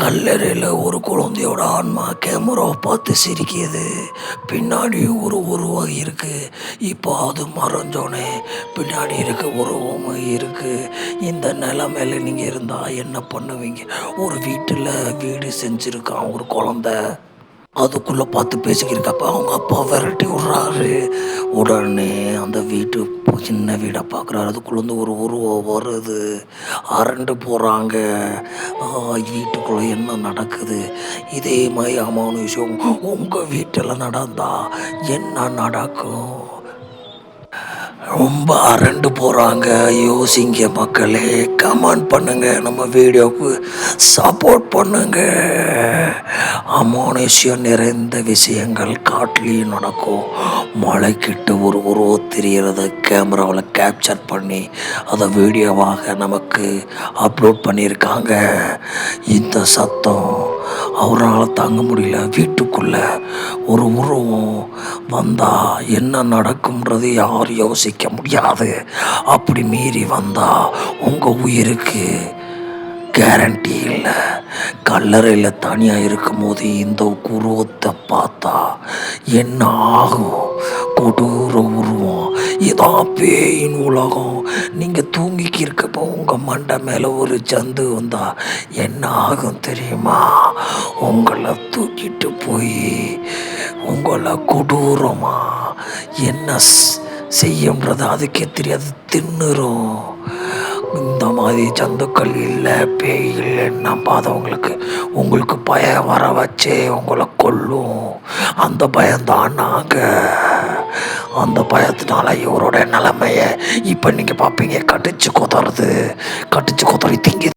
கல்லறையில் ஒரு குழந்தையோட ஆன்மா கேமராவை பார்த்து சிரிக்கிது. பின்னாடி ஒரு உருவம் இருக்குது. இப்போ அது மறைஞ்சோனே பின்னாடி இருக்க உருவமும் இருக்குது. இந்த நிலைமையில நீங்கள் இருந்தால் என்ன பண்ணுவீங்க? ஒரு வீட்டில் வீடு செஞ்சுருக்கான் ஒரு குழந்த. அதுக்குள்ளே பார்த்து பேசிக்கிருக்கப்ப அவங்க அப்பா விரட்டி விட்றாரு. உடனே அந்த வீட்டு சின்ன வீடை பார்க்குறாரு. அதுக்குள்ளேருந்து ஒரு உருவம் வருது. அரண்டு போகிறாங்க. வீட்டுக்குள்ளே என்ன நடக்குது? இதே மாதிரி அமானுஷம் உங்கள் வீட்டில் நடந்தா என்ன நடக்கும்? ரொம்ப அரண்டு போகிறாங்க. யோசிங்க மக்களே. கமெண்ட் பண்ணுங்கள். நம்ம வீடியோவுக்கு சப்போர்ட் பண்ணுங்கள். அமானுஷ்யம் நிறைந்த விஷயங்கள் காட்டிலையும் நடக்கும். மலைக்கிட்ட ஒரு உருவம் தெரிகிறத கேமராவில் கேப்சர் பண்ணி அதை வீடியோவாக நமக்கு அப்லோட் பண்ணியிருக்காங்க. இந்த சத்தம் அவரால் தாங்க முடியல. வீட்டுக்குள்ளே ஒரு உருவம் வந்தால் என்ன நடக்கும்ன்றது யாரும் யோசிக்க முடியாது. அப்படி மீறி வந்தால் உங்கள் உயிருக்கு கேரண்டி இல்லை. கல்லறையில் தனியாக இருக்கும்போது இந்த உருவத்தை பார்த்தா என்ன ஆகும்? கொடூர உருவம். இதான் பேயின் உலகம். நீங்கள் தூங்கிக்கி இருக்கப்போ உங்கள் மண்டை மேலே ஒரு ஜந்து வந்தால் என்ன ஆகும் தெரியுமா? உங்களை தூக்கிட்டு போய் உங்களை கொடூரமாக என்ன செய்யும்ன்றது அதுக்கே தெரியாது, தின்னுரும். இந்த மாதிரி ஜந்துக்கள் இல்லை, பேய் இல்லை நம்பாதவங்களுக்கு உங்களுக்கு பயம் வர வச்சே உங்களை கொல்லும். அந்த பயம்தான் நாங்கள். அந்த பயத்தினால இவரோட நிலைமையை இப்போ நீங்கள் பார்ப்பீங்க. கடிச்சு கொதறி திங்கி